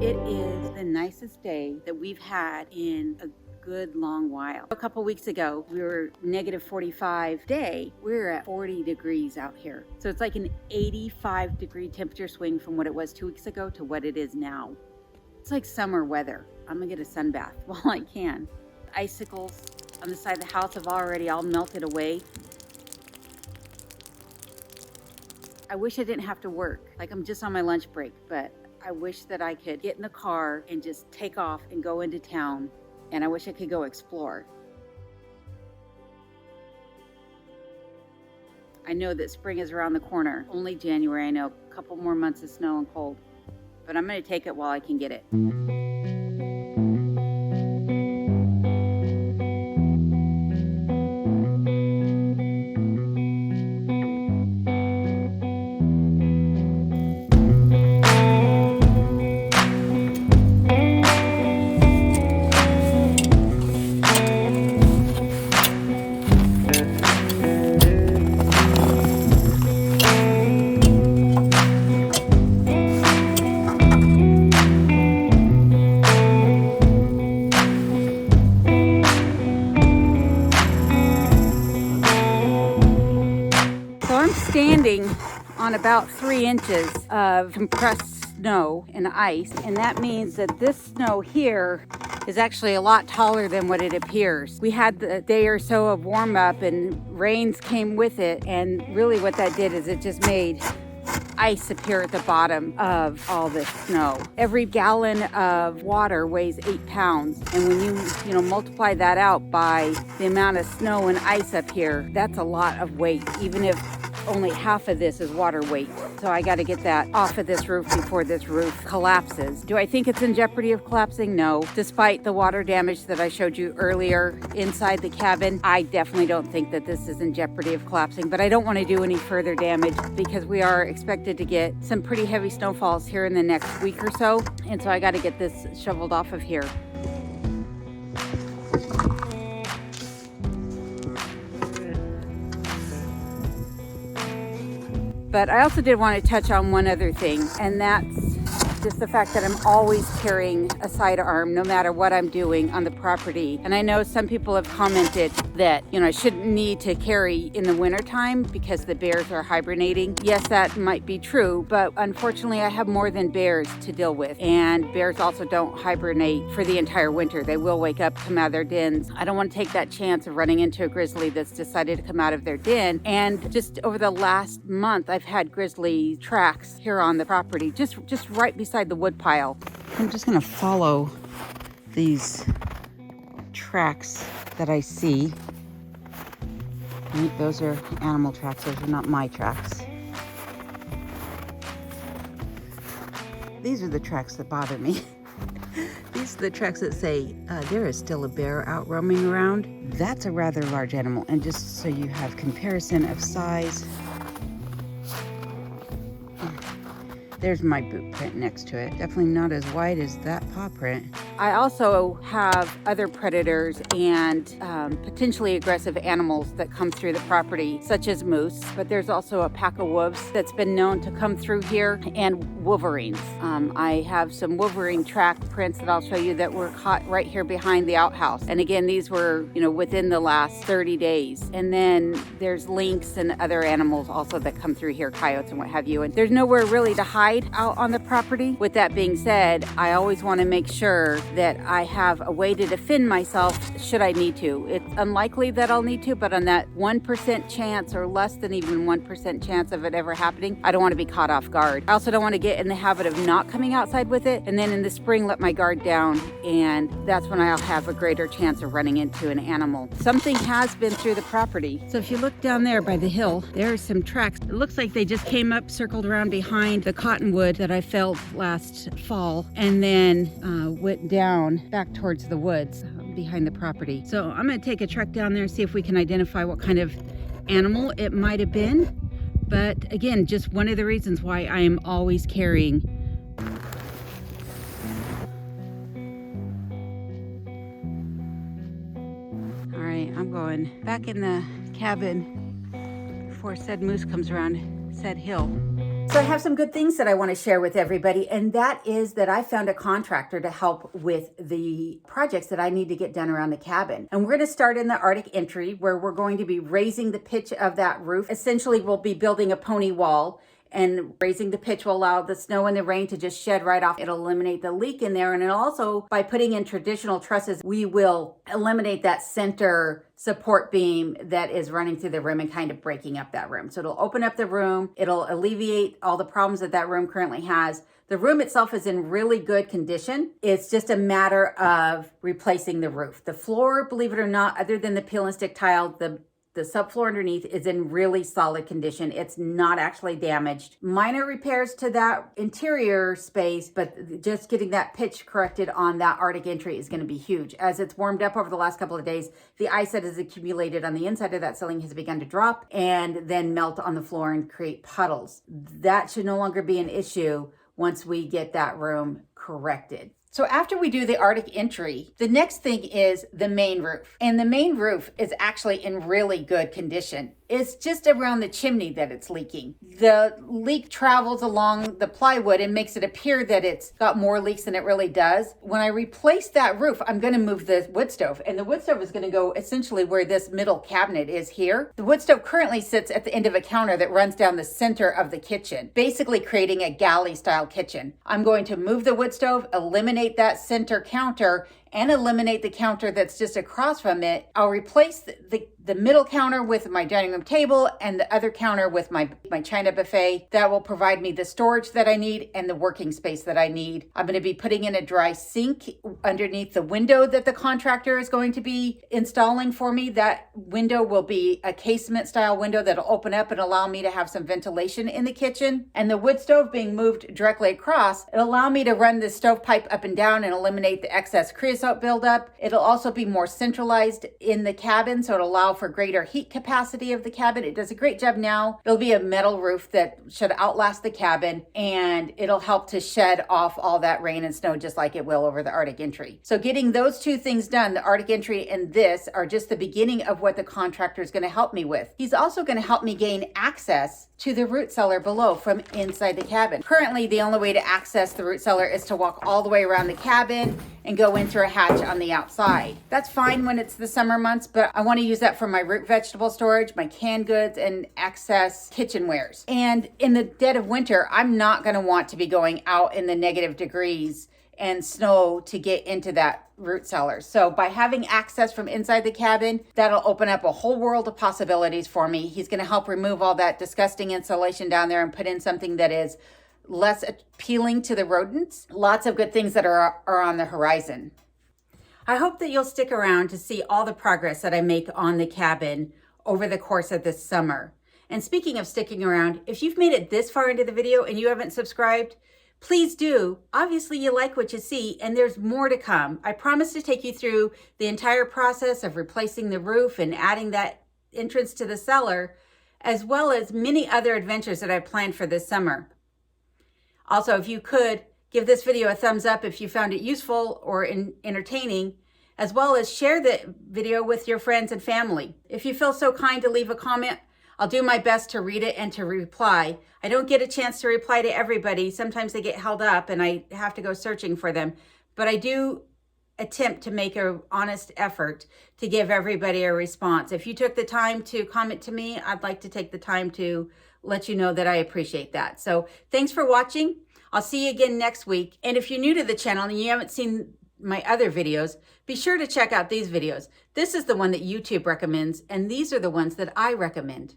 It is the nicest day that we've had in a good long while. A couple weeks ago, we were negative 45 day. We're at 40 degrees out here. So it's like an 85-degree temperature swing from what it was 2 weeks ago to what it is now. It's like summer weather. I'm gonna get a sun bath while I can. Icicles on the side of the house have already all melted away. I wish I didn't have to work. Like I'm just on my lunch break, but I wish that I could get in the car and just take off and go into town. And I wish I could go explore. I know that spring is around the corner. Only January, I know. A couple more months of snow and cold. But I'm gonna take it while I can get it. Standing on about 3 inches of compressed snow and ice, and that means that this snow here is actually a lot taller than what it appears. We had the day or so of warm up and rains came with it, and really what that did is it just made ice appear at the bottom of all this snow. Every gallon of water weighs 8 pounds. And when you multiply that out by the amount of snow and ice up here, that's a lot of weight, even if only half of this is water weight. So I got to get that off of this roof before this roof collapses. Do I think it's in jeopardy of collapsing? No. Despite the water damage that I showed you earlier inside the cabin, I definitely don't think that this is in jeopardy of collapsing, but I don't want to do any further damage because we are expected to get some pretty heavy snowfalls here in the next week or so. And so I got to get this shoveled off of here. But I also did want to touch on one other thing, and that's just the fact that I'm always carrying a sidearm no matter what I'm doing on the property. And I know some people have commented that, I shouldn't need to carry in the wintertime because the bears are hibernating. Yes, that might be true, but unfortunately I have more than bears to deal with. And bears also don't hibernate for the entire winter. They will wake up, come out of their dens. I don't want to take that chance of running into a grizzly that's decided to come out of their den. And just over the last month, I've had grizzly tracks here on the property, just right beside the wood pile. I'm just gonna follow these tracks that I see. I think those are animal tracks, those are not my tracks. These are the tracks that bother me. These are the tracks that say there is still a bear out roaming around. That's a rather large animal, and just so you have comparison of size, there's my boot print next to it. Definitely not as wide as that paw print. I also have other predators and potentially aggressive animals that come through the property, such as moose, but there's also a pack of wolves that's been known to come through here, and wolverines. I have some wolverine track prints that I'll show you that were caught right here behind the outhouse. And again, these were, within the last 30 days. And then there's lynx and other animals also that come through here, coyotes and what have you. And there's nowhere really to hide out on the property. With that being said, I always want to make sure that I have a way to defend myself should I need to. It's unlikely that I'll need to, but on that 1% chance or less than even 1% chance of it ever happening, I don't want to be caught off guard. I also don't want to get in the habit of not coming outside with it and then in the spring let my guard down, and that's when I'll have a greater chance of running into an animal. Something has been through the property. So if you look down there by the hill, there are some tracks. It looks like they just came up, circled around behind the cottonwood that I felled last fall, and then went down back towards the woods behind the property. So I'm going to take a trek down there and see if we can identify what kind of animal it might have been. But again, just one of the reasons why I am always carrying All right, I'm going back in the cabin before said moose comes around said hill. So I have some good things that I want to share with everybody, and that is that I found a contractor to help with the projects that I need to get done around the cabin. And we're going to start in the Arctic entry, where we're going to be raising the pitch of that roof. Essentially, we'll be building a pony wall, and raising the pitch will allow the snow and the rain to just shed right off. It'll eliminate the leak in there. And it also, by putting in traditional trusses, we will eliminate that center support beam that is running through the room and kind of breaking up that room. So it'll open up the room. It'll alleviate all the problems that that room currently has. The room itself is in really good condition. It's just a matter of replacing the roof. The floor, believe it or not, other than the peel and stick tile, the subfloor underneath is in really solid condition. It's not actually damaged. Minor repairs to that interior space, but just getting that pitch corrected on that Arctic entry is going to be huge. As it's warmed up over the last couple of days, the ice that has accumulated on the inside of that ceiling has begun to drop and then melt on the floor and create puddles. That should no longer be an issue once we get that room corrected. So after we do the Arctic entry, the next thing is the main roof. And the main roof is actually in really good condition. It's just around the chimney that it's leaking. The leak travels along the plywood and makes it appear that it's got more leaks than it really does. When I replace that roof, I'm going to move the wood stove. And the wood stove is going to go essentially where this middle cabinet is here. The wood stove currently sits at the end of a counter that runs down the center of the kitchen, basically creating a galley style kitchen. I'm going to move the wood stove, eliminate that center counter, and eliminate the counter that's just across from it. I'll replace the middle counter with my dining room table and the other counter with my china buffet. That will provide me the storage that I need and the working space that I need. I'm going to be putting in a dry sink underneath the window that the contractor is going to be installing for me. That window will be a casement style window that'll open up and allow me to have some ventilation in the kitchen. And the wood stove being moved directly across, it'll allow me to run the stovepipe up and down and eliminate the excess creosote buildup. It'll also be more centralized in the cabin, so it'll allow for greater heat capacity of the cabin. It does a great job now. It'll be a metal roof that should outlast the cabin, and it'll help to shed off all that rain and snow just like it will over the Arctic entry. So getting those two things done, the Arctic entry and this, are just the beginning of what the contractor is going to help me with. He's also going to help me gain access to the root cellar below from inside the cabin. Currently, the only way to access the root cellar is to walk all the way around the cabin and go in through a hatch on the outside. That's fine when it's the summer months, but I want to use that for my root vegetable storage, my canned goods, and excess kitchenwares. And in the dead of winter, I'm not going to want to be going out in the negative degrees and snow to get into that root cellar. So by having access from inside the cabin, that'll open up a whole world of possibilities for me. He's going to help remove all that disgusting insulation down there and put in something that is less appealing to the rodents. Lots of good things that are on the horizon. I hope that you'll stick around to see all the progress that I make on the cabin over the course of this summer. And speaking of sticking around, if you've made it this far into the video and you haven't subscribed, please do. Obviously, you like what you see, and there's more to come. I promise to take you through the entire process of replacing the roof and adding that entrance to the cellar, as well as many other adventures that I planned for this summer. Also, if you could, give this video a thumbs up if you found it useful or entertaining, as well as share the video with your friends and family. If you feel so kind to leave a comment, I'll do my best to read it and to reply. I don't get a chance to reply to everybody. Sometimes they get held up and I have to go searching for them. But I do attempt to make an honest effort to give everybody a response. If you took the time to comment to me, I'd like to take the time to let you know that I appreciate that. So thanks for watching. I'll see you again next week. And if you're new to the channel and you haven't seen my other videos, be sure to check out these videos. This is the one that YouTube recommends, and these are the ones that I recommend.